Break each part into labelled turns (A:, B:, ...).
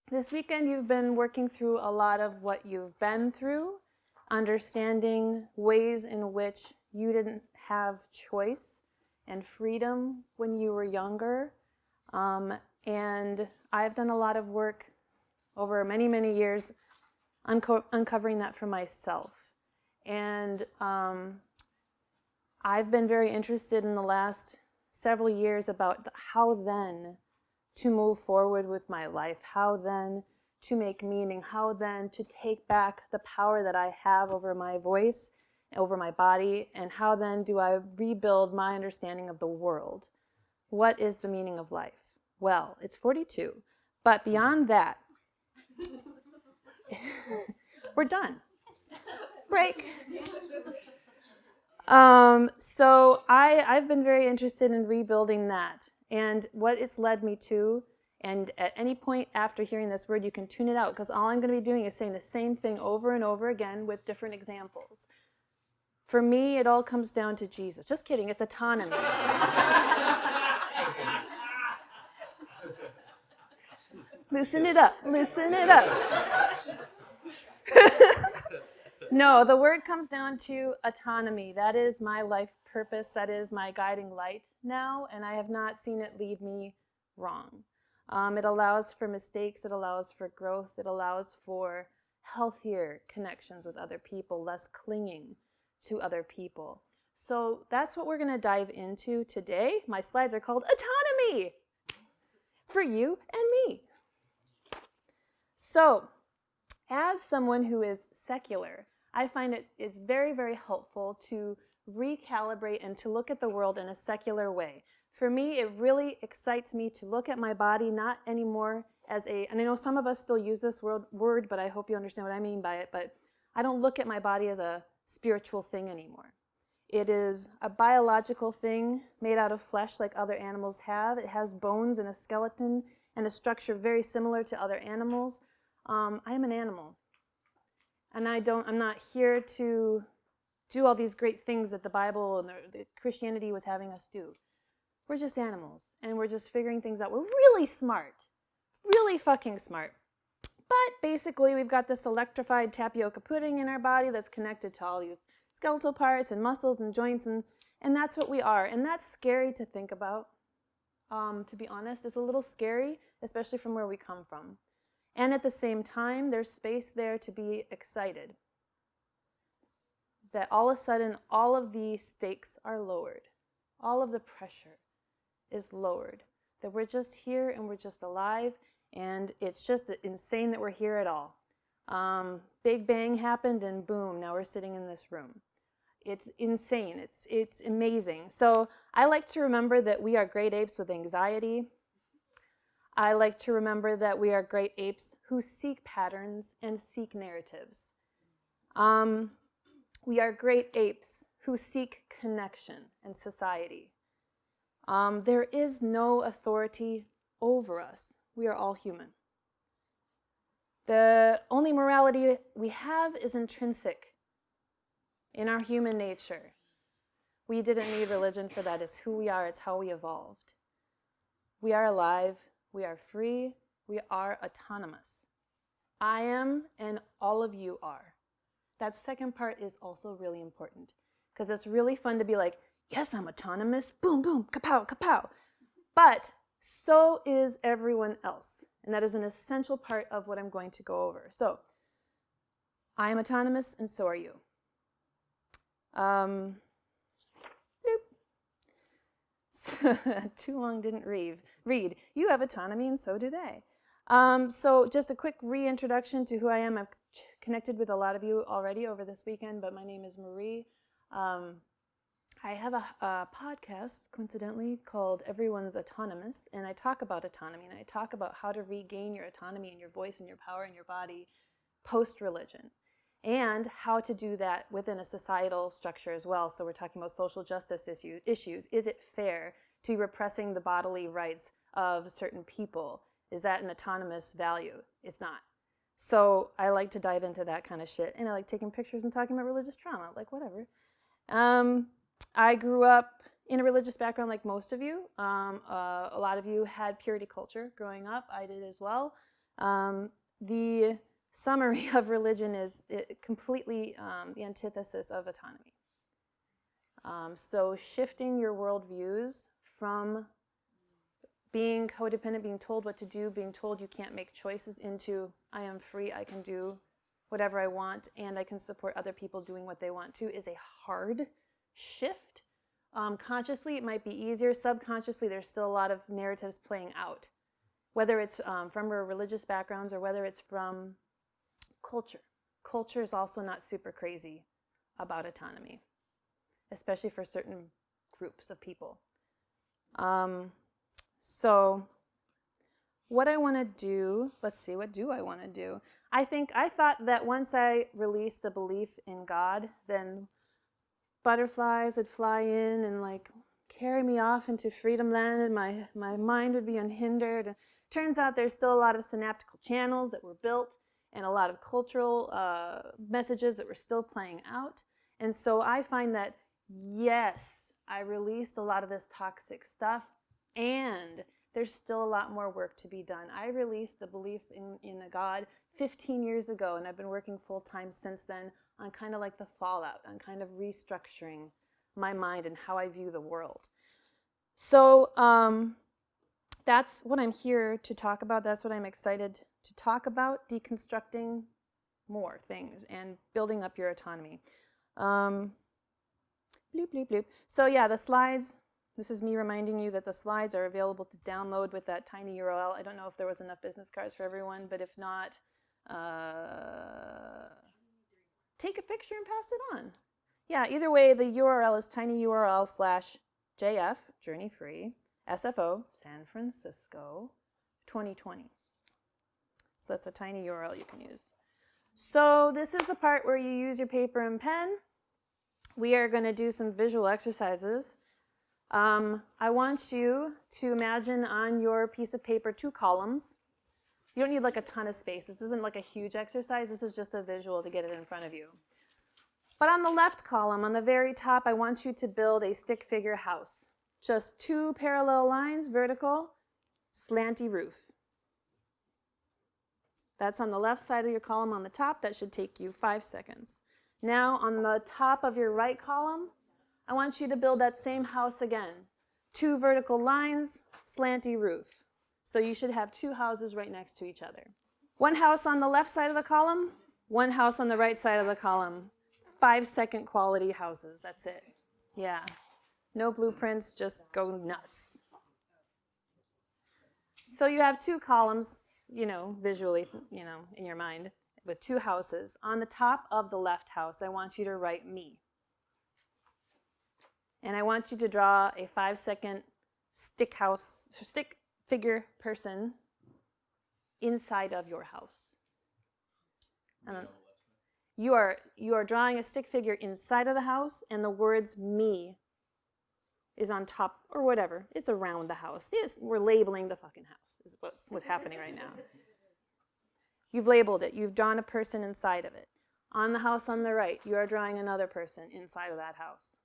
A: This weekend you've been working through a lot of what you've been through, understanding ways in which you didn't have choice and freedom when you were younger. And I've done a lot of work over many, many years uncovering that for myself. And I've been very interested in the last several years about how then to move forward with my life, how then to make meaning, how then to take back the power that I have over my voice, over my body, and how then do I rebuild my understanding of the world. What is the meaning of life? Well, it's 42, but beyond that, we're done. Break. So I've been very interested in rebuilding that and what it's led me to. And at any point after hearing this word, you can tune it out because all I'm going to be doing is saying the same thing over and over again with different examples. For me, it all comes down to Jesus. Just kidding, it's autonomy. Loosen it up, loosen it up. No, the word comes down to autonomy. That is my life purpose. That is my guiding light now, and I have not seen it lead me wrong. It allows for mistakes. It allows for growth. It allows for healthier connections with other people, less clinging to other people. So that's what we're going to dive into today. My slides are called Autonomy for you and me. So, as someone who is secular, I find it is very, very helpful to recalibrate and to look at the world in a secular way. For me, it really excites me to look at my body not anymore as and I know some of us still use this word, but I hope you understand what I mean by it, but I don't look at my body as a spiritual thing anymore. It is a biological thing made out of flesh like other animals have. It has bones and a skeleton and a structure very similar to other animals. I am an animal. And I'm not here to do all these great things that the Bible and the Christianity was having us do. We're just animals, and we're just figuring things out. We're really smart, really fucking smart. But basically, we've got this electrified tapioca pudding in our body that's connected to all these skeletal parts and muscles and joints, and that's what we are. And that's scary to think about, to be honest. It's a little scary, especially from where we come from. And at the same time, there's space there to be excited. That all of a sudden, all of the stakes are lowered. All of the pressure is lowered. That we're just here and we're just alive, and it's just insane that we're here at all. Big Bang happened and boom, now we're sitting in this room. It's insane. It's amazing. So I like to remember that we are great apes with anxiety. I like to remember that we are great apes who seek patterns and seek narratives. We are great apes who seek connection and society. There is no authority over us. We are all human. The only morality we have is intrinsic in our human nature. We didn't need religion for that. It's who we are. It's how we evolved. We are alive. We are free. We are autonomous. I am, and all of you are. That second part is also really important because it's really fun to be like, yes, I'm autonomous. Boom, boom, kapow, kapow. But so is everyone else. And that is an essential part of what I'm going to go over. So I am autonomous, and so are you. Too long didn't read. You have autonomy, and so do they. So just a quick reintroduction to who I am. I've connected with a lot of you already over this weekend, but my name is Marie. I have a podcast, coincidentally, called Everyone's Autonomous, and I talk about autonomy, and I talk about how to regain your autonomy and your voice and your power in your body post-religion, and how to do that within a societal structure as well. So we're talking about social justice issues. Is it fair to be repressing the bodily rights of certain people? Is that an autonomous value? It's not. So I like to dive into that kind of shit, and I like taking pictures and talking about religious trauma, like whatever. I grew up in a religious background like most of you. A lot of you had purity culture growing up. I did as well. The summary of religion is completely the antithesis of autonomy. So shifting your worldviews from being codependent, being told what to do, being told you can't make choices, into I am free, I can do whatever I want, and I can support other people doing what they want to, is a hard shift. Consciously, it might be easier. Subconsciously, there's still a lot of narratives playing out, whether it's from our religious backgrounds or whether it's from culture. Culture is also not super crazy about autonomy, especially for certain groups of people. So what I want to do, let's see, what do I want to do? I thought that once I released a belief in God, then butterflies would fly in and like carry me off into freedom land, and my mind would be unhindered. And turns out there's still a lot of synaptical channels that were built and a lot of cultural messages that were still playing out. And so I find that, yes, I released a lot of this toxic stuff, and there's still a lot more work to be done. I released a belief in a God 15 years ago, and I've been working full-time since then on kind of like the fallout, on kind of restructuring my mind and how I view the world. So that's what I'm here to talk about. That's what I'm excited to talk about, deconstructing more things and building up your autonomy. Bloop, bloop, bloop. So yeah, the slides, this is me reminding you that the slides are available to download with that tiny URL. I don't know if there was enough business cards for everyone, but if not, take a picture and pass it on. Yeah, either way, the URL is tinyurl/JF, Journey Free, SFO, San Francisco, 2020. So that's a tiny URL you can use. So this is the part where you use your paper and pen. We are going to do some visual exercises. I want you to imagine on your piece of paper 2 columns. You don't need like a ton of space. This isn't like a huge exercise. This is just a visual to get it in front of you. But on the left column, on the very top, I want you to build a stick figure house. Just 2 parallel lines, vertical, slanty roof. That's on the left side of your column on the top. That should take you 5 seconds. Now, on the top of your right column, I want you to build that same house again. 2 vertical lines, slanty roof. So you should have 2 houses right next to each other. 1 house on the left side of the column, 1 house on the right side of the column. 5-second quality houses, that's it. Yeah. No blueprints, just go nuts. So you have 2 columns, visually, in your mind, with 2 houses. On the top of the left house, I want you to write me. And I want you to draw a 5-second stick figure person inside of your house. You are drawing a stick figure inside of the house, and the words me is on top, or whatever. It's around the house. Yes, we're labeling the fucking house, is what's happening right now. You've labeled it. You've drawn a person inside of it. On the house on the right, you are drawing another person inside of that house.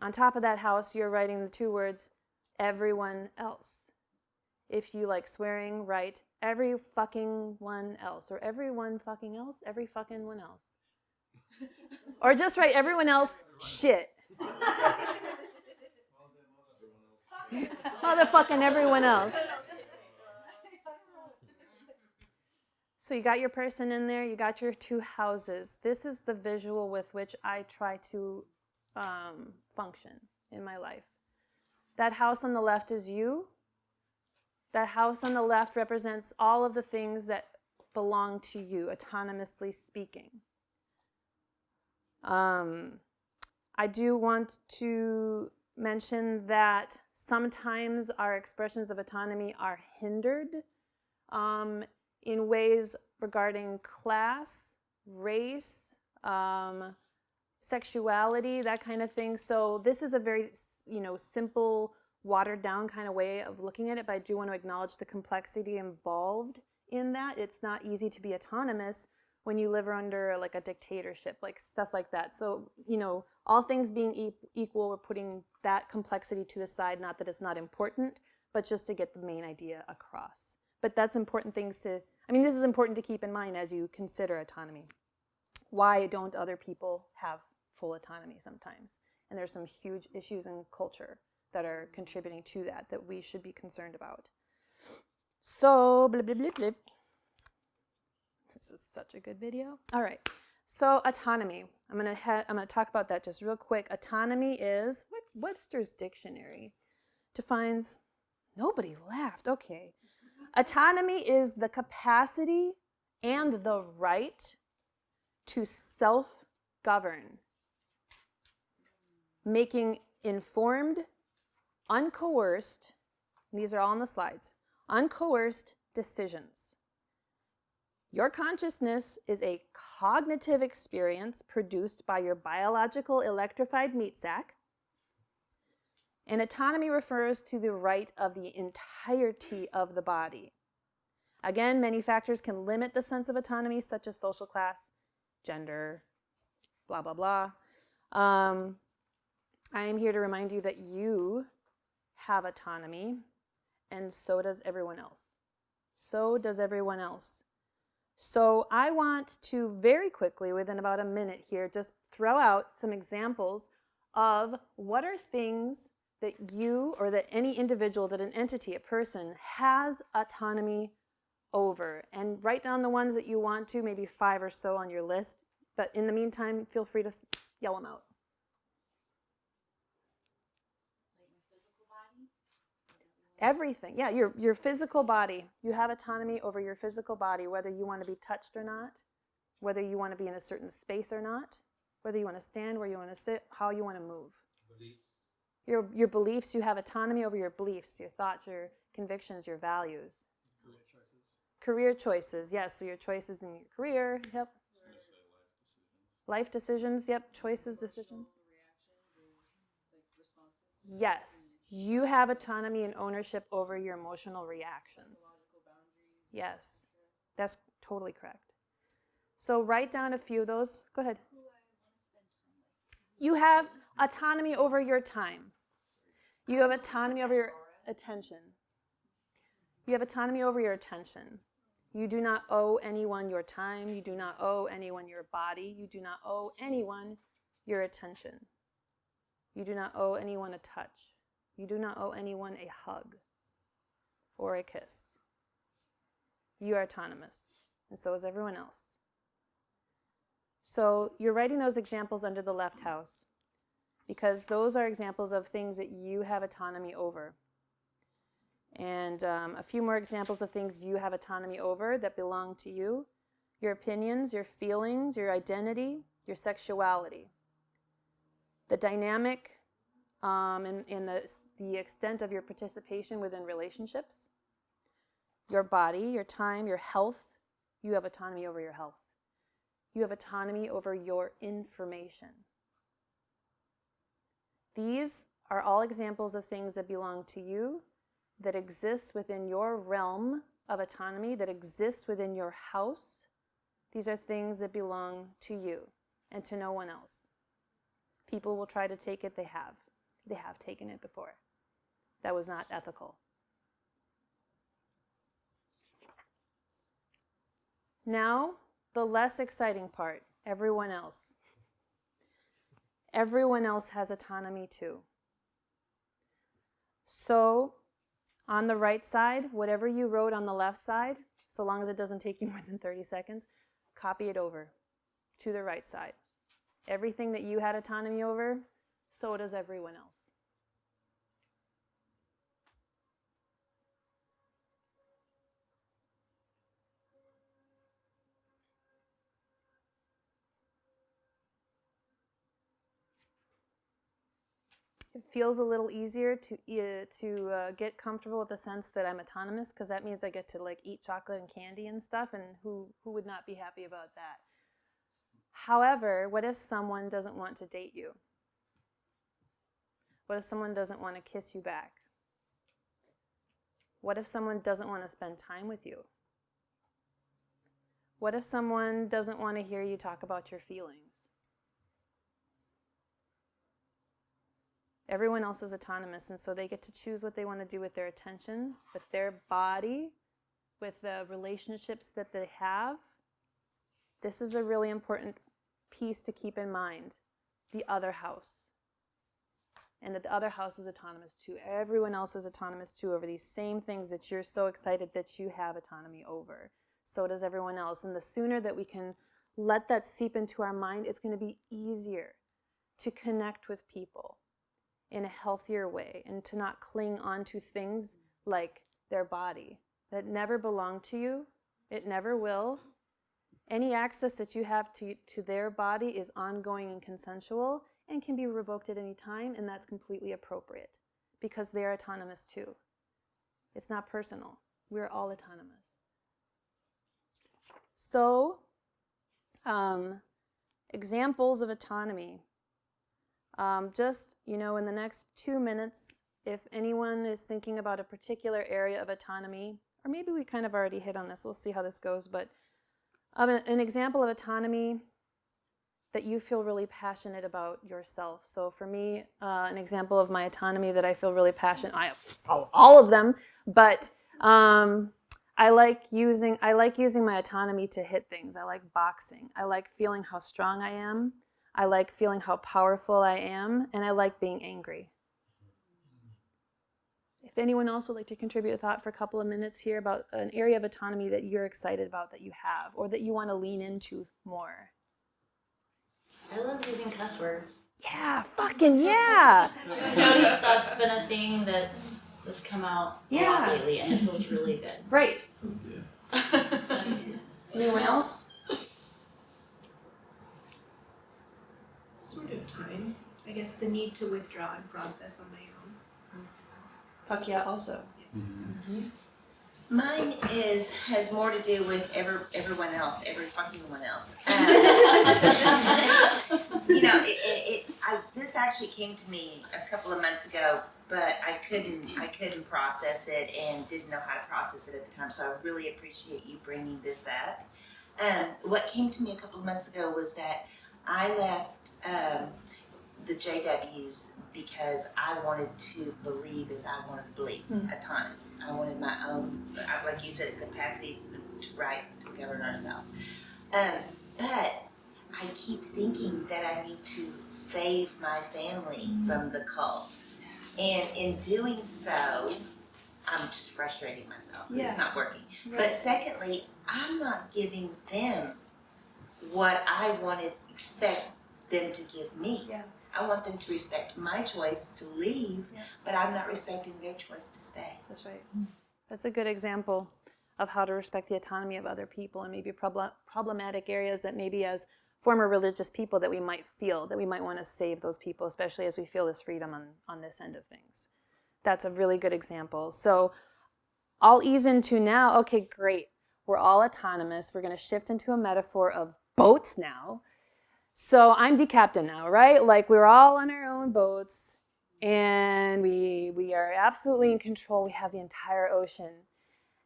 A: On top of that house, you're writing the 2 words, everyone else. If you like swearing, write every fucking one else, or everyone fucking else, every fucking one else. Or just write everyone else shit. Motherfucking everyone else. So you got your person in there, you got your 2 houses. This is the visual with which I try to function in my life. That house on the left is you. That house on the left represents all of the things that belong to you, autonomously speaking. I do want to mention that sometimes our expressions of autonomy are hindered in ways regarding class, race, sexuality, that kind of thing. So this is a very, simple, watered down kind of way of looking at it, but I do want to acknowledge the complexity involved in that. It's not easy to be autonomous when you live under like a dictatorship, like stuff like that. So, all things being equal, we're putting that complexity to the side, not that it's not important, but just to get the main idea across. But that's important things to, this is important to keep in mind as you consider autonomy. Why don't other people have full autonomy sometimes? And there's some huge issues in culture that are contributing to that we should be concerned about. So, blip, blip, blip, blip. This is such a good video. All right. So, autonomy. I'm gonna talk about that just real quick. Autonomy is what Webster's dictionary defines. Nobody laughed. Okay. Autonomy is the capacity and the right to self-govern, making informed, uncoerced, these are all on the slides, uncoerced decisions. Your consciousness is a cognitive experience produced by your biological electrified meat sac, and autonomy refers to the right of the entirety of the body. Again, many factors can limit the sense of autonomy, such as social class, gender, blah, blah, blah. I am here to remind you that you have autonomy, and so does everyone else. So does everyone else. So I want to very quickly, within about a minute here, just throw out some examples of what are things that you or that any individual, that an entity, a person, has autonomy over. And write down the ones that you want to, maybe 5 or so on your list. But in the meantime, feel free to yell them out. Everything. Yeah, your physical body. You have autonomy over your physical body, whether you want to be touched or not, whether you want to be in a certain space or not, whether you want to stand, where you want to sit, how you want to move. Beliefs. Your beliefs, you have autonomy over your beliefs, your thoughts, your convictions, your values.
B: Career choices.
A: Career choices, yes. So your choices in your career, yep. Life decisions, yep. Choices, decisions. Yes, you have autonomy and ownership over your emotional reactions. Yes, that's totally correct. So write down a few of those. Go ahead. You have autonomy over your time. You have autonomy over your attention. You have autonomy over your attention. You do not owe anyone your time. You do not owe anyone your body. You do not owe anyone your attention. You do not owe anyone a touch. You do not owe anyone a hug or a kiss. You are autonomous, and so is everyone else. So you're writing those examples under the left house because those are examples of things that you have autonomy over. And a few more examples of things you have autonomy over that belong to you. Your opinions, your feelings, your identity, your sexuality. The dynamic and the extent of your participation within relationships. Your body, your time, your health. You have autonomy over your health. You have autonomy over your information. These are all examples of things that belong to you, that exist within your realm of autonomy, that exist within your house. These are things that belong to you and to no one else. People will try to take it, they have. They have taken it before. That was not ethical. Now, the less exciting part, everyone else. Everyone else has autonomy too. So, on the right side, whatever you wrote on the left side, so long as it doesn't take you more than 30 seconds, copy it over to the right side. Everything that you had autonomy over, so does everyone else. It feels a little easier to get comfortable with the sense that I'm autonomous, because that means I get to eat chocolate and candy and stuff, and who would not be happy about that? However, what if someone doesn't want to date you? What if someone doesn't want to kiss you back? What if someone doesn't want to spend time with you? What if someone doesn't want to hear you talk about your feelings? Everyone else is autonomous, and so they get to choose what they want to do with their attention, with their body, with the relationships that they have, this is a really important piece to keep in mind. The other house. And that the other house is autonomous too. Everyone else is autonomous too over these same things that you're so excited that you have autonomy over. So does everyone else. And the sooner that we can let that seep into our mind, it's going to be easier to connect with people in a healthier way and to not cling on to things like their body that never belong to you. It never will. Any access that you have to their body is ongoing and consensual and can be revoked at any time, and that's completely appropriate because they're autonomous too. It's not personal. We're all autonomous. So, examples of autonomy. Just, in the next 2 minutes, if anyone is thinking about a particular area of autonomy, or maybe we kind of already hit on this, we'll see how this goes, but an example of autonomy that you feel really passionate about yourself. So for me, an example of my autonomy that I feel really passionate, I have all of them, but I like using my autonomy to hit things. I like boxing. I like feeling how strong I am. I like feeling how powerful I am, and I like being angry. If anyone else would like to contribute a thought for a couple of minutes here about an area of autonomy that you're excited about that you have, or that you want to lean into more.
B: I love using cuss words.
A: Yeah, fucking yeah!
B: I've noticed that's been a thing that has come out a lot lately, and it feels really good.
A: Right.
B: Yeah.
A: Anyone else?
C: Sort of time. I guess the need to withdraw and process on my own.
A: Fuck yeah, also.
D: Mm-hmm. Mine has more to do with everyone else, every fucking one else. This actually came to me a couple of months ago, but I couldn't process it and didn't know how to process it at the time. So I really appreciate you bringing this up. What came to me a couple of months ago was that I left the JWs because I wanted to believe as I wanted to believe, autonomy. I wanted my own, like you said, capacity to write, to govern ourselves. But I keep thinking that I need to save my family from the cult. And in doing so, I'm just frustrating myself. Yeah. It's not working. Right. But secondly, I'm not giving them what I expect them to give me. Yeah. I want them to respect my choice to leave, but I'm not respecting their choice to stay.
A: That's right. That's a good example of how to respect the autonomy of other people and maybe problematic areas that maybe as former religious people that we might feel, that we might want to save those people, especially as we feel this freedom on this end of things. That's a really good example. So I'll ease into now, okay, great. We're all autonomous. We're going to shift into a metaphor of boats now. So I'm the captain now, right? Like we're all on our own boats and we are absolutely in control. We have the entire ocean.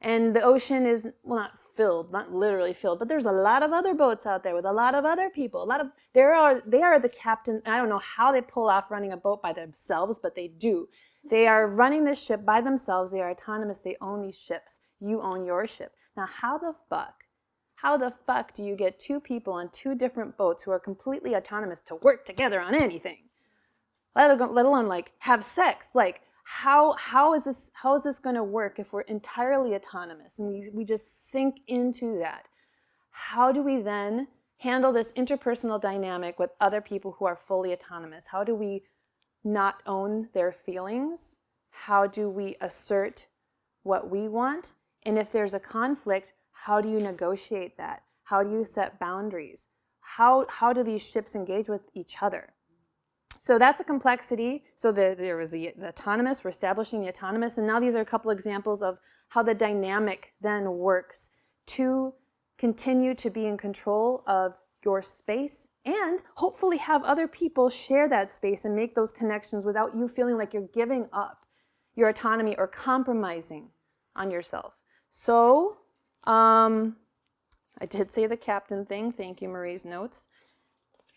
A: And the ocean is, well, not filled, not literally filled, but there's a lot of other boats out there with a lot of other people. They are the captain. I don't know how they pull off running a boat by themselves, but they do. They are running this ship by themselves. They are autonomous. They own these ships. You own your ship. Now, how the fuck do you get two people on two different boats who are completely autonomous to work together on anything? Let alone like have sex. Like how is this going to work if we're entirely autonomous and we just sink into that? How do we then handle this interpersonal dynamic with other people who are fully autonomous? How do we not own their feelings? How do we assert what we want? And if there's a conflict, how do you negotiate that? How do you set boundaries? How do these ships engage with each other? So that's a complexity. So there was the autonomous, we're establishing the autonomous, and now these are a couple examples of how the dynamic then works to continue to be in control of your space and hopefully have other people share that space and make those connections without you feeling like you're giving up your autonomy or compromising on yourself. So, I did say the captain thing. Thank you, Marie's notes.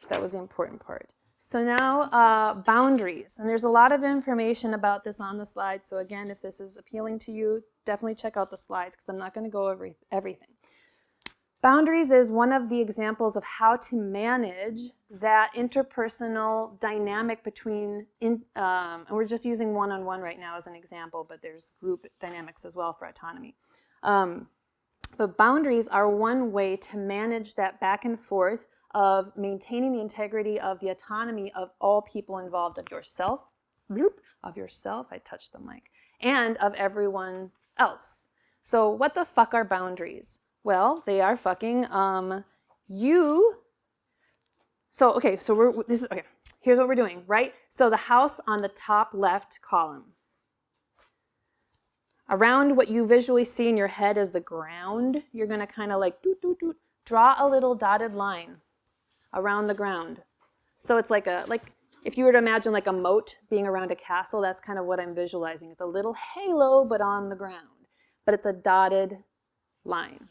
A: That was the important part. So now, boundaries. And there's a lot of information about this on the slide. So again, if this is appealing to you, definitely check out the slides because I'm not going to go over everything. Boundaries is one of the examples of how to manage that interpersonal dynamic between, and we're just using one-on-one right now as an example, but there's group dynamics as well for autonomy. But boundaries are one way to manage that back and forth of maintaining the integrity of the autonomy of all people involved, of yourself, I touched the mic, and of everyone else. So what the fuck are boundaries? Well, they are fucking here's what we're doing, right? So the house on the top left column. Around what you visually see in your head as the ground, you're going to kind of like draw a little dotted line around the ground. So it's like if you were to imagine like a moat being around a castle, that's kind of what I'm visualizing. It's a little halo, but on the ground. But it's a dotted line.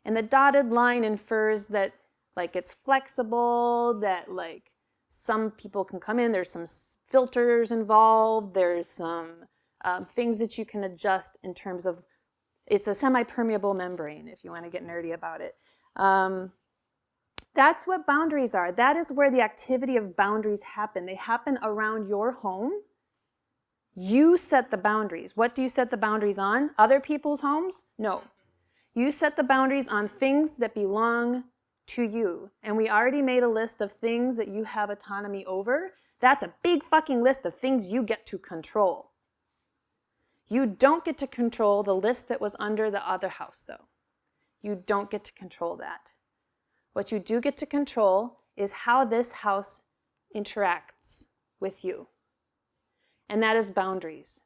A: And the dotted line infers that like it's flexible, that like some people can come in, there's some filters involved, there's some things that you can adjust in terms of, it's a semi-permeable membrane if you want to get nerdy about it. That's what boundaries are. That is where the activity of boundaries happen. They happen around your home. You set the boundaries. What do you set the boundaries on? Other people's homes? No. You set the boundaries on things that belong to you. And we already made a list of things that you have autonomy over. That's a big fucking list of things you get to control. You don't get to control the list that was under the other house, though. You don't get to control that. What you do get to control is how this house interacts with you. And that is boundaries.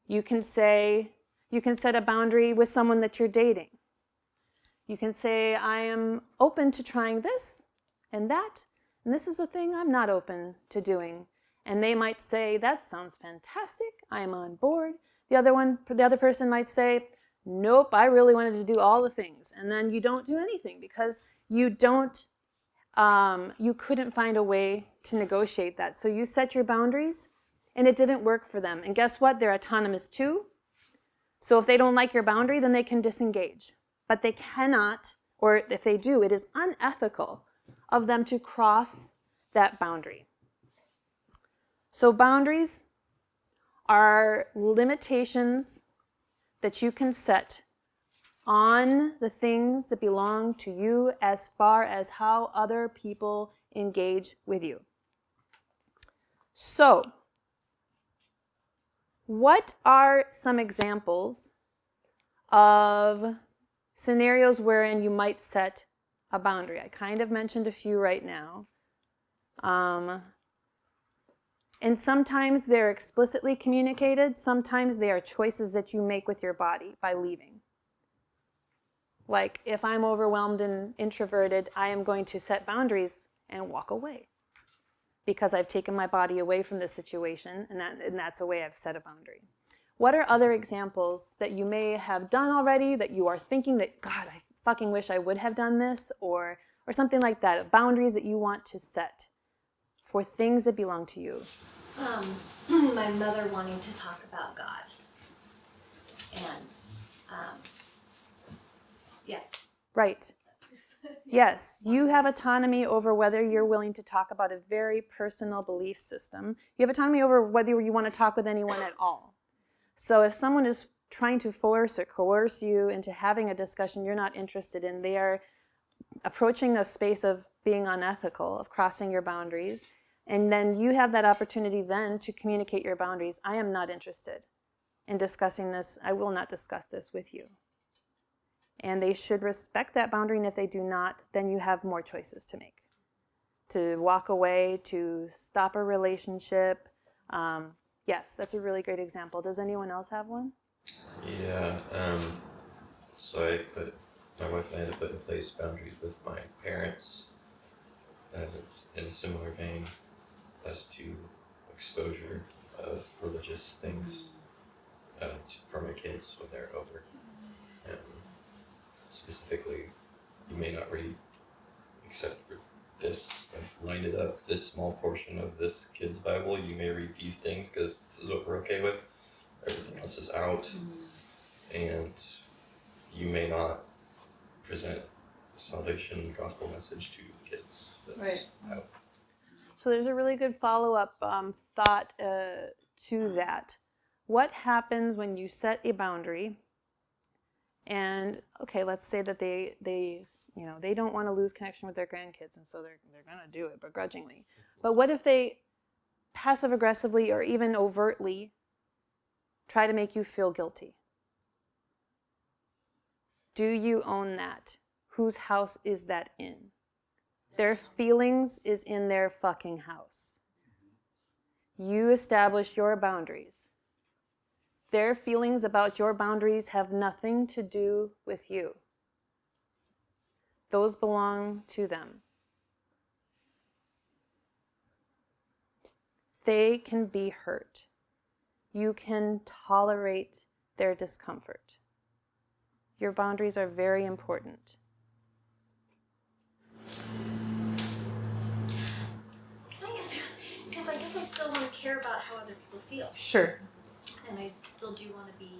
A: You can set a boundary with someone that you're dating. You can say, I am open to trying this and that, and this is a thing I'm not open to doing. And they might say, that sounds fantastic, I am on board. The other person might say, nope, I really wanted to do all the things. And then you don't do anything because you couldn't find a way to negotiate that. So you set your boundaries and it didn't work for them. And guess what? They're autonomous too. So if they don't like your boundary, then they can disengage. But they cannot, or if they do, it is unethical of them to cross that boundary. So boundaries are limitations that you can set on the things that belong to you as far as how other people engage with you. So, what are some examples of scenarios wherein you might set a boundary? I kind of mentioned a few right now. And sometimes they're explicitly communicated. Sometimes they are choices that you make with your body by leaving. Like if I'm overwhelmed and introverted, I am going to set boundaries and walk away because I've taken my body away from the situation, and that's a way I've set a boundary. What are other examples that you may have done already that you are thinking that, God, I fucking wish I would have done this, or something like that, boundaries that you want to set for things that belong to you?
C: My mother wanting to talk about God. And, yeah.
A: Right. Yes, you have autonomy over whether you're willing to talk about a very personal belief system. You have autonomy over whether you want to talk with anyone at all. So if someone is trying to force or coerce you into having a discussion you're not interested in, they are approaching a space of being unethical, of crossing your boundaries. And then you have that opportunity then to communicate your boundaries. I am not interested in discussing this. I will not discuss this with you. And they should respect that boundary, and if they do not, then you have more choices to make. To walk away, to stop a relationship. Yes, that's a really great example. Does anyone else have one?
E: Yeah, so my wife and I had to put in place boundaries with my parents in a similar vein as to exposure of religious things for my kids when they're over. Specifically, you may not read, except for this, I've lined it up, this small portion of this kid's Bible, you may read these things because this is what we're okay with. everything else is out, and you may not present salvation gospel message to kids that's out.
A: So there's a really good follow-up thought to that. What happens when you set a boundary? And okay, let's say that they don't want to lose connection with their grandkids, and so they're gonna do it begrudgingly. But what if they passive aggressively or even overtly try to make you feel guilty? Do you own that? Whose house is that in? Their feelings is in their fucking house. You establish your boundaries. Their feelings about your boundaries have nothing to do with you. Those belong to them. They can be hurt. You can tolerate their discomfort. Your boundaries are very important.
C: Can I ask, because I guess I still want to care about how other people feel.
A: Sure.
C: And I still do want to be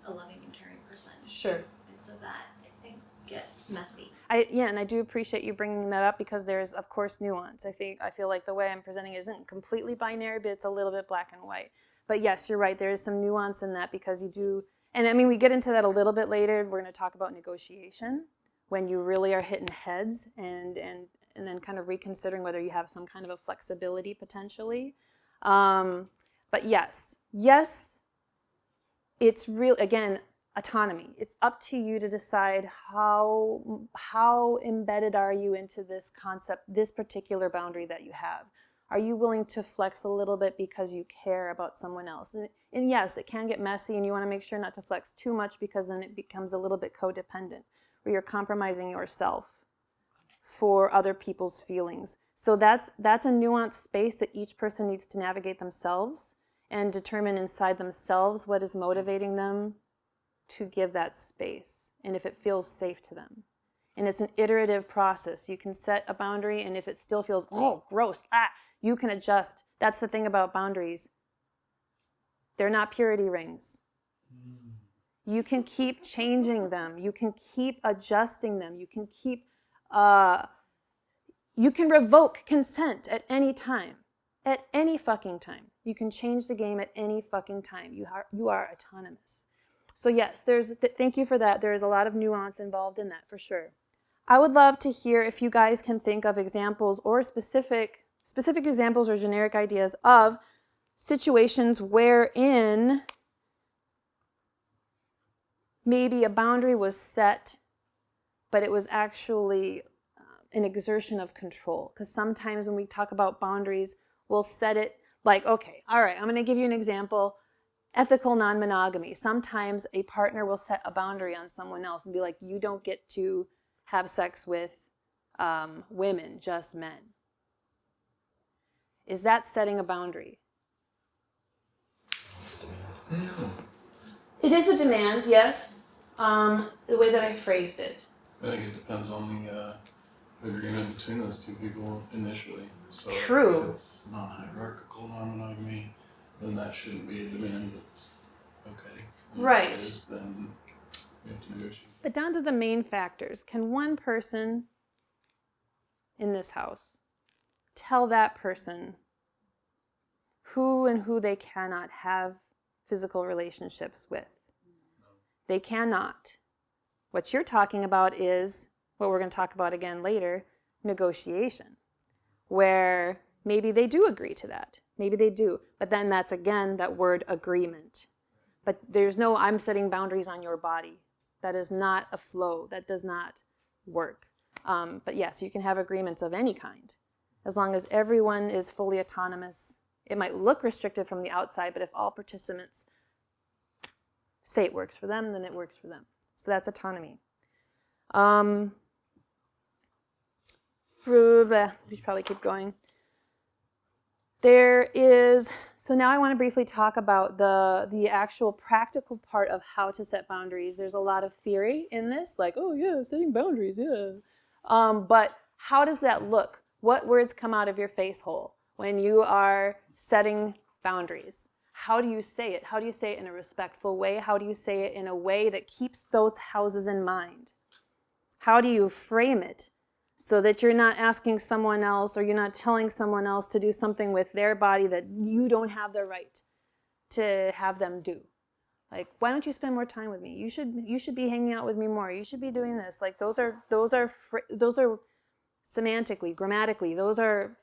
C: a loving and caring person.
A: Sure.
C: And so that, I think, gets messy.
A: And I do appreciate you bringing that up because there's, of course, nuance. I feel like the way I'm presenting isn't completely binary, but it's a little bit black and white. But yes, you're right. There is some nuance in that because you do, and I mean, we get into that a little bit later. We're going to talk about negotiation when you really are hitting heads and then kind of reconsidering whether you have some kind of a flexibility potentially. But yes, it's real, again, autonomy. It's up to you to decide how embedded are you into this concept, this particular boundary that you have. Are you willing to flex a little bit because you care about someone else? And yes, it can get messy and you want to make sure not to flex too much because then it becomes a little bit codependent where you're compromising yourself for other people's feelings. So that's a nuanced space that each person needs to navigate themselves and determine inside themselves what is motivating them to give that space and if it feels safe to them. And it's an iterative process. You can set a boundary and if it still feels, oh, gross, you can adjust. That's the thing about boundaries. They're not purity rings. You can keep changing them. You can keep adjusting them. You can keep, you can revoke consent at any time. At any fucking time. You can change the game at any fucking time. You are autonomous. So yes, thank you for that. There is a lot of nuance involved in that for sure. I would love to hear if you guys can think of examples or specific examples or generic ideas of situations wherein maybe a boundary was set, but it was actually an exertion of control. Because sometimes when we talk about boundaries, we'll set it like, okay, all right, I'm going to give you an example. Ethical non-monogamy. Sometimes a partner will set a boundary on someone else and be like, you don't get to have sex with women, just men. Is that setting a boundary?
F: No.
A: It is a demand, yes. The way that I phrased it.
F: I think it depends on the agreement between those two people initially. So
A: True.
F: if it's non-hierarchical non-monogamy, then that shouldn't be a demand. That's okay. And
A: Right.
F: If it is, then we have to negotiate.
A: But down to the main factors. Can one person in this house tell that person who and who they cannot have physical relationships with? They cannot. What you're talking about is, what we're going to talk about again later, negotiation, where maybe they do agree to that. Maybe they do. But then that's, again, that word agreement. But there's no, I'm setting boundaries on your body. That is not a flow. That does not work. But yes, you can have agreements of any kind. As long as everyone is fully autonomous. It might look restrictive from the outside, but if all participants say it works for them, then it works for them. So that's autonomy. We should probably keep going. So now I want to briefly talk about the actual practical part of how to set boundaries. There's a lot of theory in this, like, oh yeah, setting boundaries, yeah. But how does that look? What words come out of your face hole when you are setting boundaries? How do you say it? How do you say it in a respectful way? How do you say it in a way that keeps those houses in mind? How do you frame it so that you're not asking someone else, or you're not telling someone else to do something with their body that you don't have the right to have them do? Like, why don't you spend more time with me? You should be hanging out with me more. You should be doing this. Like, those are semantically, grammatically, those are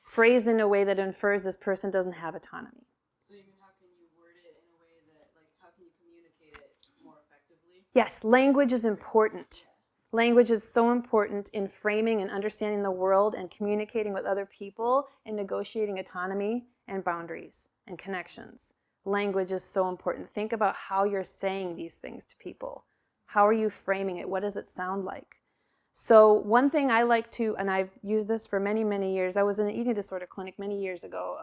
A: phrased in a way that infers this person doesn't have autonomy.
G: So you mean, how can you word it in a way that, like, how can you communicate it more effectively?
A: Yes, language is important. Language is so important in framing and understanding the world and communicating with other people and negotiating autonomy and boundaries and connections. Language is so important. Think about how you're saying these things to people. How are you framing it? What does it sound like? So one thing I like to, and I've used this for many, many years. I was in an eating disorder clinic many years ago,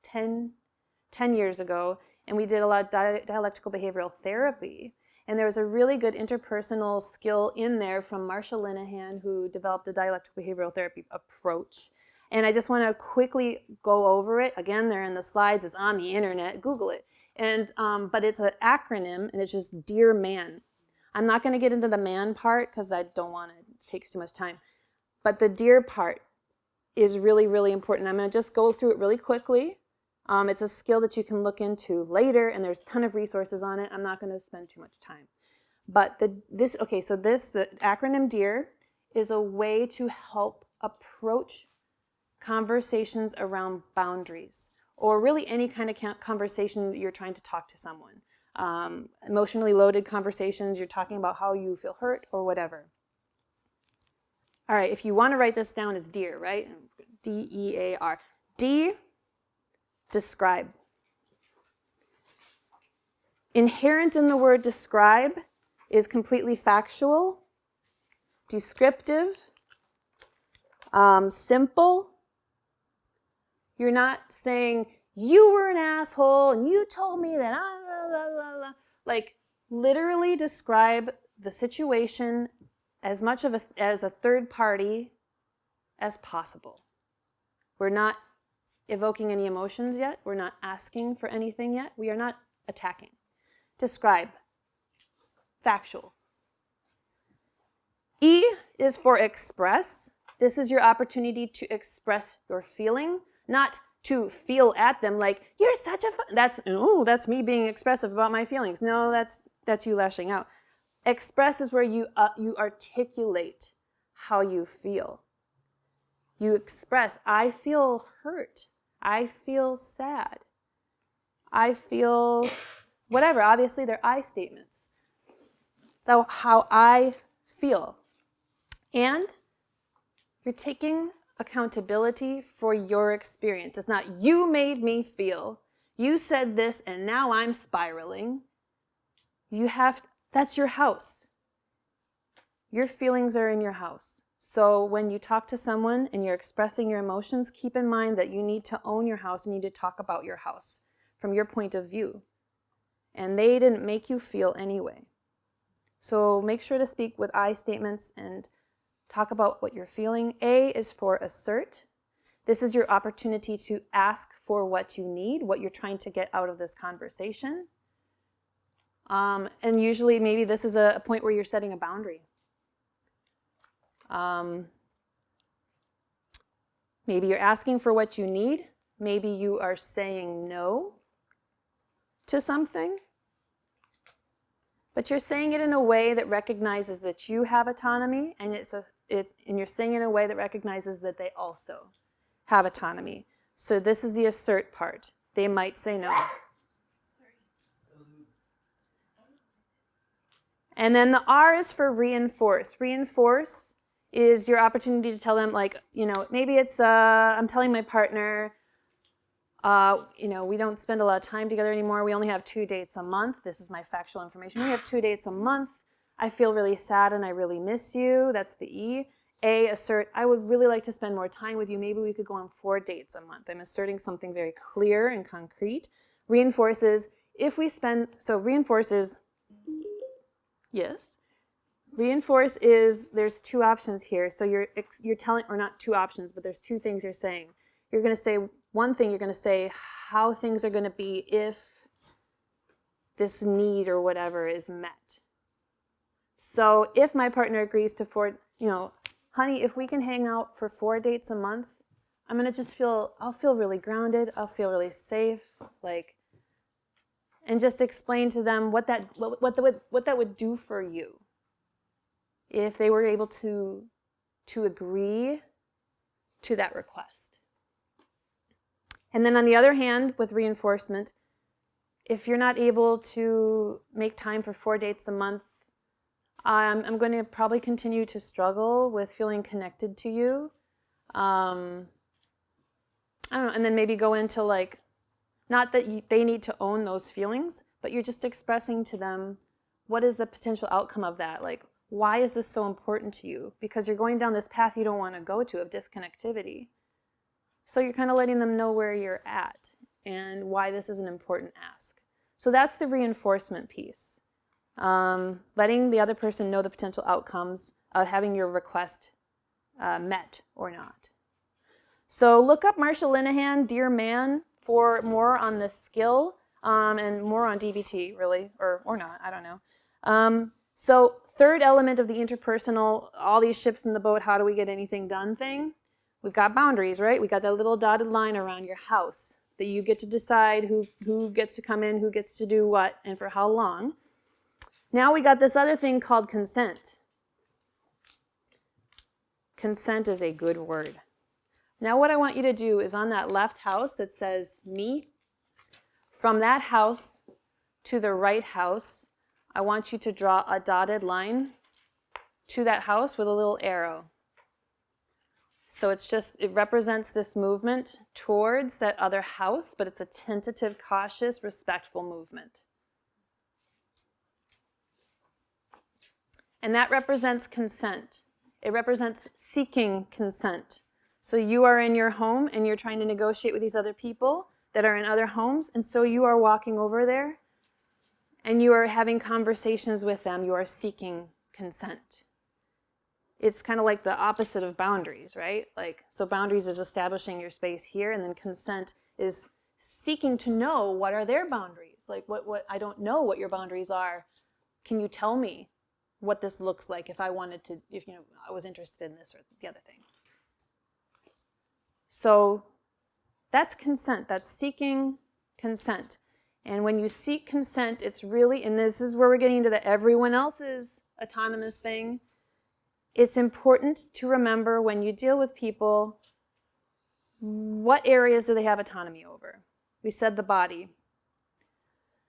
A: 10 years ago, and we did a lot of dialectical behavioral therapy. And there was a really good interpersonal skill in there from Marsha Linehan, who developed the dialectical behavioral therapy approach. And I just want to quickly go over it. Again, they're in the slides. It's on the internet. Google it. And but it's an acronym, and it's just Dear Man. I'm not going to get into the man part because I don't want to. It takes too much time. But the dear part is really, really important. I'm going to just go through it really quickly. It's a skill that you can look into later, and there's a ton of resources on it. I'm not going to spend too much time. But the acronym DEAR is a way to help approach conversations around boundaries, or really any kind of conversation that you're trying to talk to someone. Emotionally loaded conversations, you're talking about how you feel hurt or whatever. All right, if you want to write this down, it's DEAR, right? D-E-A-R. D, describe. Inherent in the word describe is completely factual, descriptive, simple. You're not saying, you were an asshole and you told me that Like, literally describe the situation as much of as a third party as possible. We're not evoking any emotions yet. We're not asking for anything yet. We are not attacking. Describe. Factual. E is for express. This is your opportunity to express your feeling, not to feel at them like, you're such a that's me being expressive about my feelings. No, that's you lashing out. Express is where you articulate how you feel. You express, I feel hurt. I feel sad. I feel whatever. Obviously, they're I statements. So how I feel. And you're taking accountability for your experience. It's not, you made me feel, you said this, and now I'm spiraling. That's your house. Your feelings are in your house. So when you talk to someone and you're expressing your emotions, keep in mind that you need to own your house. You need to talk about your house from your point of view. And they didn't make you feel anyway. So make sure to speak with I statements and talk about what you're feeling. A is for assert. This is your opportunity to ask for what you need, what you're trying to get out of this conversation. And usually maybe this is a point where you're setting a boundary. Maybe you're asking for what you need. Maybe you are saying no to something. But you're saying it in a way that recognizes that you have autonomy, and and you're saying it in a way that recognizes that they also have autonomy. So this is the assert part. They might say no. And then the R is for reinforce. Reinforce is your opportunity to tell them, like, maybe it's, I'm telling my partner, we don't spend a lot of time together anymore. We only have 2 dates a month. This is my factual information. We have 2 dates a month. I feel really sad and I really miss you. That's the E. A, assert, I would really like to spend more time with you. Maybe we could go on 4 dates a month. I'm asserting something very clear and concrete. Reinforces, reinforces, yes. Reinforce is, there's 2 options here. So you're telling, or not 2 options, but there's 2 things you're saying. You're going to say, one thing, you're going to say how things are going to be if this need or whatever is met. So if my partner agrees to honey, if we can hang out for 4 dates a month, I'm going to just I'll feel really grounded. I'll feel really safe. And just explain to them what that would do for you if they were able to agree to that request. And then on the other hand, with reinforcement, if you're not able to make time for 4 dates a month, I'm going to probably continue to struggle with feeling connected to you. I don't know, and then maybe go into not that they need to own those feelings, but you're just expressing to them what is the potential outcome of that. Why is this so important to you? Because you're going down this path you don't want to go to of disconnectivity. So you're kind of letting them know where you're at and why this is an important ask. So that's the reinforcement piece. Letting the other person know the potential outcomes of having your request met or not. So look up Marsha Linehan, Dear Man, for more on this skill and more on DBT, really, or not, I don't know. So third element of the interpersonal, all these ships in the boat, how do we get anything done thing? We've got boundaries, right? We got that little dotted line around your house that you get to decide who gets to come in, who gets to do what, and for how long. Now we got this other thing called consent. Consent is a good word. Now what I want you to do is on that left house that says me, from that house to the right house, I want you to draw a dotted line to that house with a little arrow. So it represents this movement towards that other house, but it's a tentative, cautious, respectful movement. And that represents consent. It represents seeking consent. So you are in your home and you're trying to negotiate with these other people that are in other homes, and so you are walking over there and you are having conversations with them. You are seeking consent. It's kind of like the opposite of boundaries, right? So boundaries is establishing your space here, and then consent is seeking to know what are their boundaries. What I don't know what your boundaries are. Can you tell me what this looks like if I was interested in this or the other thing? So that's consent. That's seeking consent. And when you seek consent, it's really, and this is where we're getting into the everyone else's autonomous thing, it's important to remember when you deal with people, what areas do they have autonomy over? We said the body.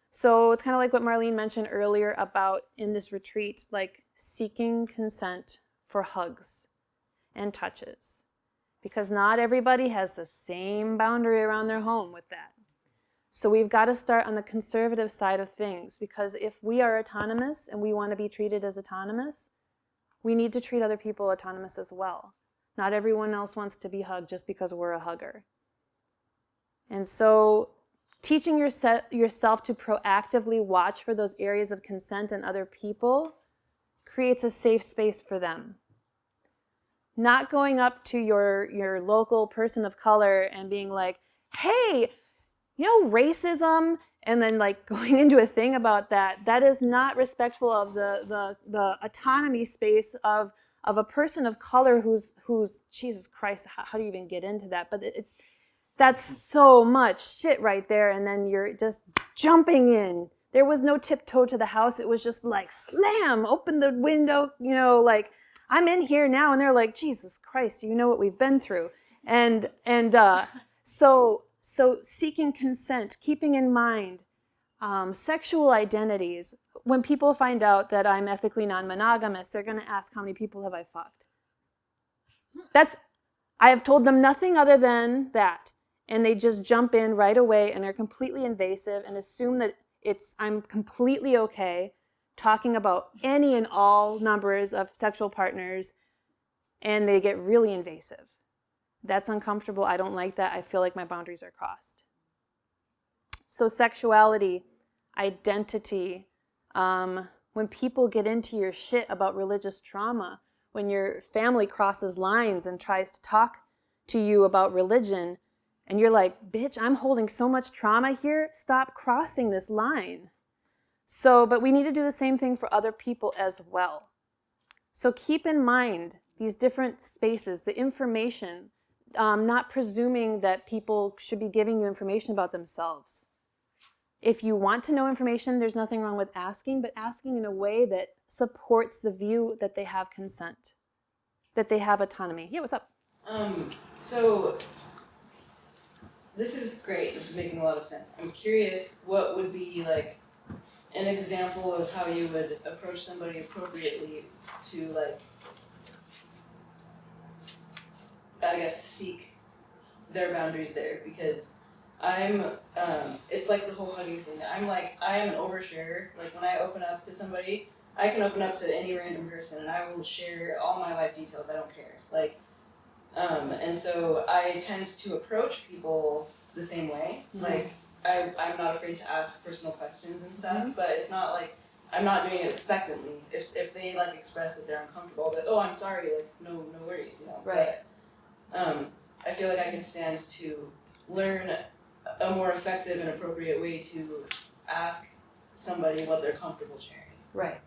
A: So it's kind of like what Marlene mentioned earlier about in this retreat, seeking consent for hugs and touches. Because not everybody has the same boundary around their home with that. So we've got to start on the conservative side of things, because if we are autonomous and we want to be treated as autonomous, we need to treat other people autonomous as well. Not everyone else wants to be hugged just because we're a hugger. And so teaching yourself to proactively watch for those areas of consent in other people creates a safe space for them. Not going up to your local person of color and being like, hey, racism, and then going into a thing about that is not respectful of the autonomy space of a person of color who's Jesus Christ, how do you even get into that? But that's so much shit right there, and then you're just jumping in. There was no tiptoe to the house. It was just slam, open the window, I'm in here now, and they're like, Jesus Christ, you know what we've been through. And so seeking consent, keeping in mind sexual identities. When people find out that I'm ethically non-monogamous, they're going to ask, how many people have I fucked? I have told them nothing other than that. And they just jump in right away and are completely invasive and assume that I'm completely okay talking about any and all numbers of sexual partners, and they get really invasive. That's uncomfortable. I don't like that. I feel like my boundaries are crossed. So sexuality, identity, when people get into your shit about religious trauma, when your family crosses lines and tries to talk to you about religion, And you're like, bitch, I'm holding so much trauma here. Stop crossing this line. So, but we need to do the same thing for other people as well. So keep in mind these different spaces, the information, not presuming that people should be giving you information about themselves. If you want to know information, there's nothing wrong with asking, but asking in a way that supports the view that they have consent, that they have autonomy. Yeah, what's up?
G: So this is great. This is making a lot of sense. I'm curious, what would be like an example of how you would approach somebody appropriately to, like, I guess, seek their boundaries there? Because it's like the whole hugging thing. I am an oversharer. Like, when I open up to somebody, I can open up to any random person and I will share all my life details. I don't care. Like, and so I tend to approach people the same way. Mm-hmm. Like, I'm not afraid to ask personal questions and stuff, but it's not like, I'm not doing it expectantly. If they, like, express that they're uncomfortable, that, oh, I'm sorry, like, no worries, you know.
A: Right.
G: But, I feel like I can stand to learn a more effective and appropriate way to ask somebody what they're comfortable sharing.
A: Right.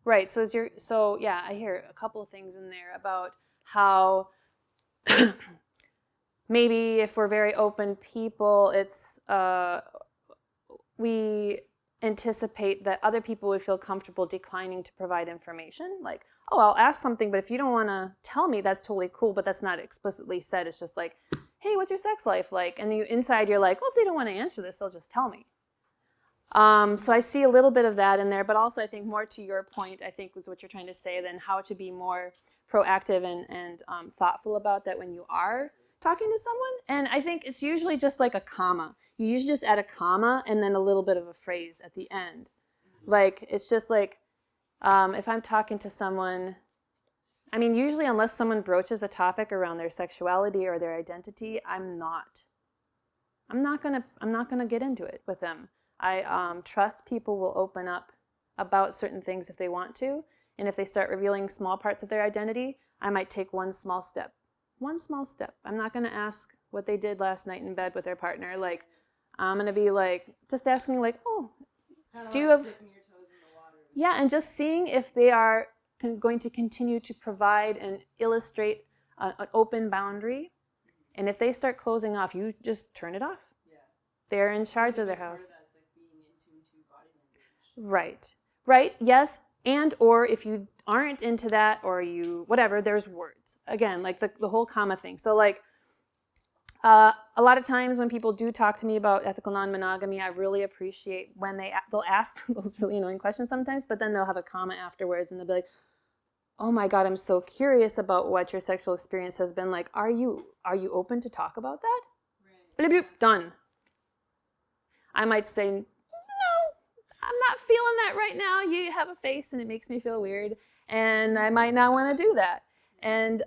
A: Right. So yeah, I hear a couple of things in there about how maybe if we're very open people, it's we anticipate that other people would feel comfortable declining to provide information. Like, oh, I'll ask something, but if you don't want to tell me, that's totally cool, but that's not explicitly said. It's just like, hey, what's your sex life like? And inside you're like, well, if they don't want to answer this, they'll just tell me. So I see a little bit of that in there, but also I think more to your point, I think was what you're trying to say, then how to be more proactive and thoughtful about that when you are talking to someone. And I think it's usually just like a comma. You usually just add a comma and then a little bit of a phrase at the end. Like, it's just like, if I'm talking to someone, I mean, usually unless someone broaches a topic around their sexuality or their identity, I'm not gonna get into it with them. I trust people will open up about certain things if they want to, and if they start revealing small parts of their identity, I might take one small step. I'm not gonna ask what they did last night in bed with their partner. Like, I'm gonna be like, just asking like, oh, do you have...
G: Dipping your toes in the water.
A: Yeah, and just seeing if they are going to continue to provide and illustrate an open boundary. And if they start closing off, you just turn it off.
G: Yeah.
A: They're in charge of their house.
G: Part of that's like being in tune to body language.
A: Right, yes, and or if you aren't into that or you, whatever, there's words. Again, like the whole comma thing. So like, a lot of times when people do talk to me about ethical non-monogamy, I really appreciate when they'll ask those really annoying questions sometimes, but then they'll have a comma afterwards and they'll be like, oh my God, I'm so curious about what your sexual experience has been like. Are you open to talk about that?
G: Right.
A: Bloop, bloop, done. I might say, no, I'm not feeling that right now. You have a face and it makes me feel weird, and I might not want to do that. And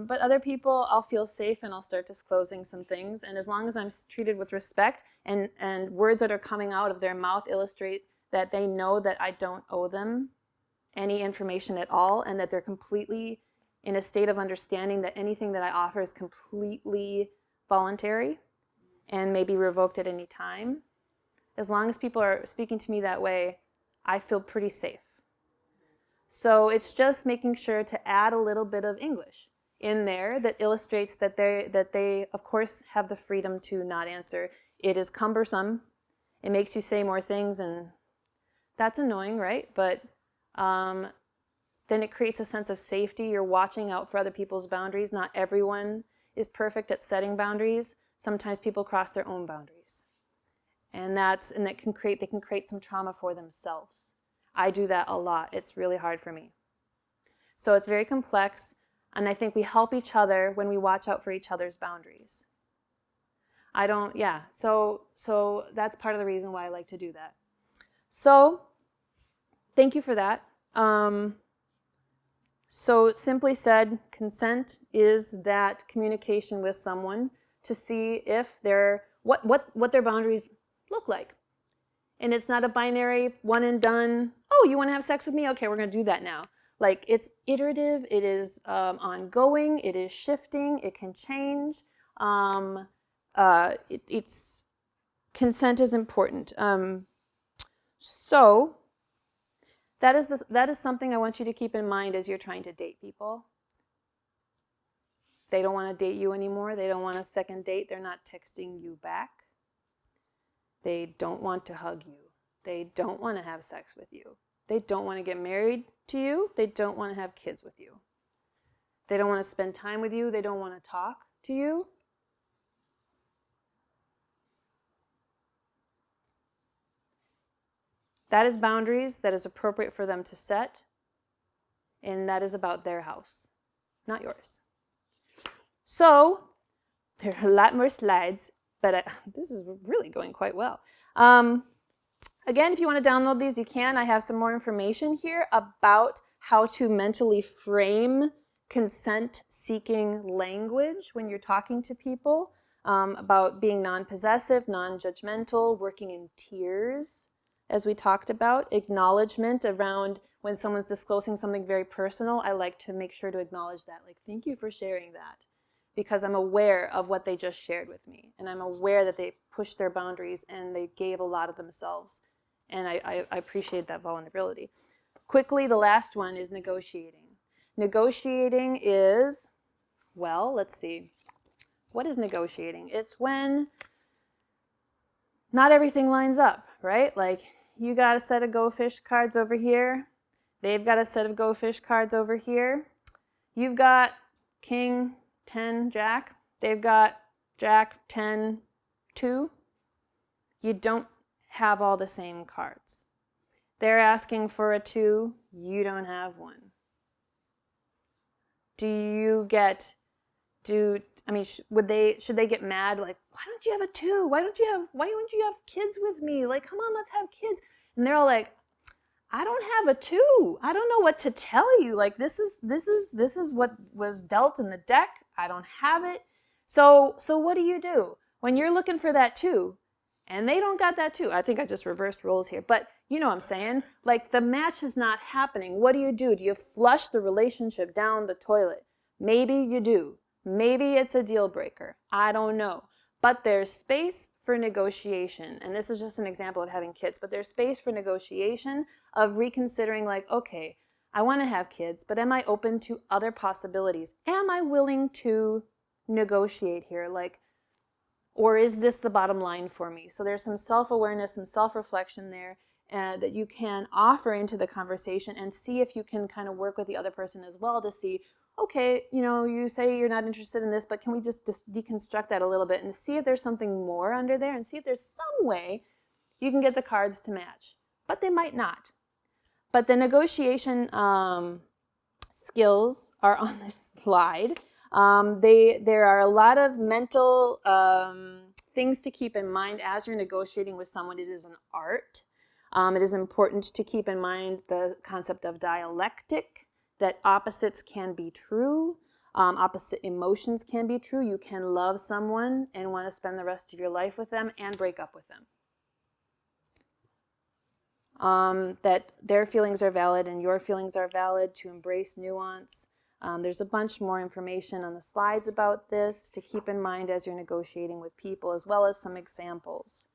A: but other people, I'll feel safe and I'll start disclosing some things. And as long as I'm treated with respect and words that are coming out of their mouth illustrate that they know that I don't owe them any information at all, and that they're completely in a state of understanding that anything that I offer is completely voluntary and may be revoked at any time. As long as people are speaking to me that way, I feel pretty safe. So it's just making sure to add a little bit of English in there that illustrates that they of course have the freedom to not answer. It is cumbersome. It makes you say more things, and that's annoying, right? But then it creates a sense of safety. You're watching out for other people's boundaries. Not everyone is perfect at setting boundaries. Sometimes people cross their own boundaries. And they can create some trauma for themselves. I do that a lot. It's really hard for me. So it's very complex, and I think we help each other when we watch out for each other's boundaries. So that's part of the reason why I like to do that. So thank you for that. So simply said, consent is that communication with someone to see if what their boundaries look like. And it's not a binary one and done, oh, you want to have sex with me? Okay, we're going to do that now. Like, it's iterative, it is ongoing, it is shifting, it can change. it's consent is important. So that is something I want you to keep in mind as you're trying to date people. They don't want to date you anymore. They don't want a second date. They're not texting you back. They don't want to hug you. They don't want to have sex with you. They don't want to get married to you. They don't want to have kids with you. They don't want to spend time with you. They don't want to talk to you. That is boundaries that is appropriate for them to set, and that is about their house, not yours. So, there are a lot more slides, but this is really going quite well. Again, if you want to download these, you can. I have some more information here about how to mentally frame consent-seeking language when you're talking to people, about being non-possessive, non-judgmental, working in tiers, as we talked about, acknowledgement around when someone's disclosing something very personal. I like to make sure to acknowledge that, like, thank you for sharing that, because I'm aware of what they just shared with me, and I'm aware that they pushed their boundaries and they gave a lot of themselves, and I appreciate that vulnerability. Quickly, the last one is negotiating. Negotiating is, well, let's see. What is negotiating? It's when not everything lines up, right? Like, you got a set of Go Fish cards over here. They've got a set of Go Fish cards over here. You've got King, 10, Jack. They've got Jack, 10, 2. You don't have all the same cards. They're asking for a 2. You don't have one. Should they get mad? Like, why don't you have a 2? Why don't you have kids with me? Like, come on, let's have kids. And they're all like, I don't have a 2. I don't know what to tell you. Like, this is what was dealt in the deck. I don't have it. So what do? When you're looking for that 2, and they don't got that 2? I think I just reversed roles here, but you know what I'm saying? Like, the match is not happening. What do? Do you flush the relationship down the toilet? Maybe you do. Maybe it's a deal breaker. I don't know. But there's space for negotiation. And this is just an example of having kids, but there's space for negotiation of reconsidering, like, okay, I want to have kids, but am I open to other possibilities? Am I willing to negotiate here? Like, or is this the bottom line for me? So there's some self-awareness, some self-reflection there that you can offer into the conversation, and see if you can kind of work with the other person as well to see, okay, you say you're not interested in this, but can we just deconstruct that a little bit and see if there's something more under there, and see if there's some way you can get the cards to match. But they might not. But the negotiation skills are on this slide. There are a lot of mental things to keep in mind as you're negotiating with someone. It is an art. It is important to keep in mind the concept of dialectic, that opposites can be true, opposite emotions can be true. You can love someone and want to spend the rest of your life with them and break up with them. That their feelings are valid and your feelings are valid, to embrace nuance. There's a bunch more information on the slides about this to keep in mind as you're negotiating with people, as well as some examples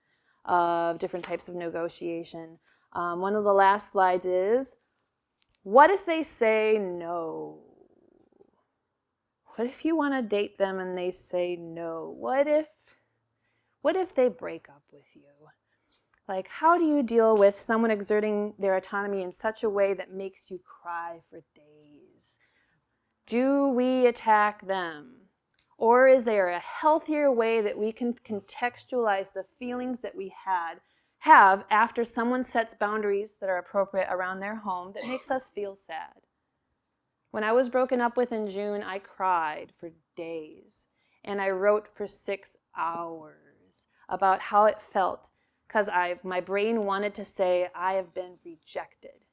A: of different types of negotiation. One of the last slides is, what if they say no? What if you want to date them and they say no? What if they break up with you? Like, how do you deal with someone exerting their autonomy in such a way that makes you cry for days? Do we attack them? Or is there a healthier way that we can contextualize the feelings that we have after someone sets boundaries that are appropriate around their home that makes us feel sad? When I was broken up with in June, I cried for days, and I wrote for 6 hours about how it felt, because my brain wanted to say, I have been rejected.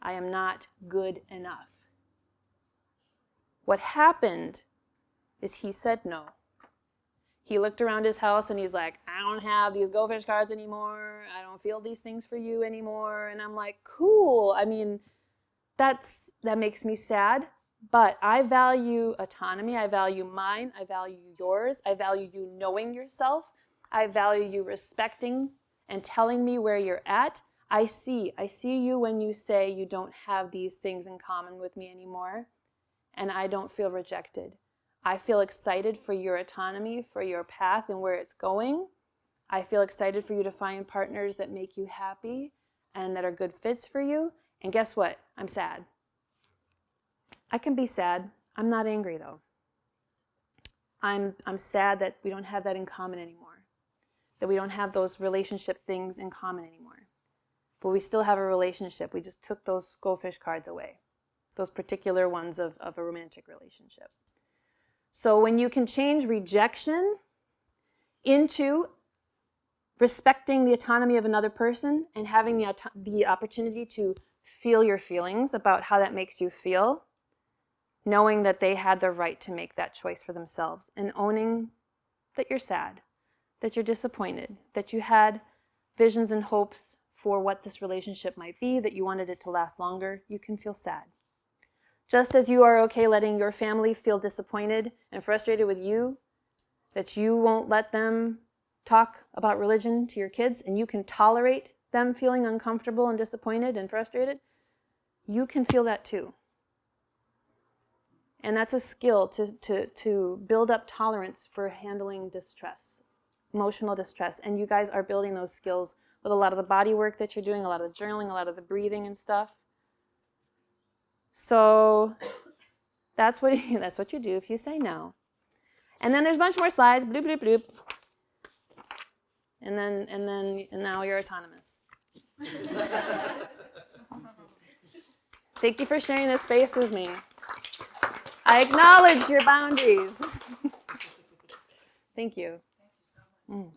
A: I am not good enough. What happened is he said no. He looked around his house and he's like, I don't have these Go Fish cards anymore. I don't feel these things for you anymore. And I'm like, cool. I mean, that makes me sad, But I value autonomy. I value mine. I value yours. I value you knowing yourself. I value you respecting and telling me where you're at. I see you when you say you don't have these things in common with me anymore, and I don't feel rejected. I feel excited for your autonomy, for your path and where it's going. I feel excited for you to find partners that make you happy and that are good fits for you. And guess what? I'm sad. I can be sad. I'm not angry though. I'm sad that we don't have that in common anymore. That we don't have those relationship things in common anymore. But we still have a relationship. We just took those goldfish cards away. Those particular ones of a romantic relationship. So when you can change rejection into respecting the autonomy of another person and having the opportunity to feel your feelings about how that makes you feel, knowing that they had the right to make that choice for themselves, and owning that you're sad, that you're disappointed, that you had visions and hopes for what this relationship might be, that you wanted it to last longer, you can feel sad. Just as you are okay letting your family feel disappointed and frustrated with you, that you won't let them talk about religion to your kids, and you can tolerate them feeling uncomfortable and disappointed and frustrated, you can feel that too. And that's a skill to build up tolerance for handling distress, emotional distress. And you guys are building those skills with a lot of the body work that you're doing, a lot of the journaling, a lot of the breathing and stuff. So that's what you do if you say no. And then there's a bunch more slides, bloop, bloop, bloop. And now you're autonomous. Thank you for sharing this space with me. I acknowledge your boundaries. Thank you. Thank you so much.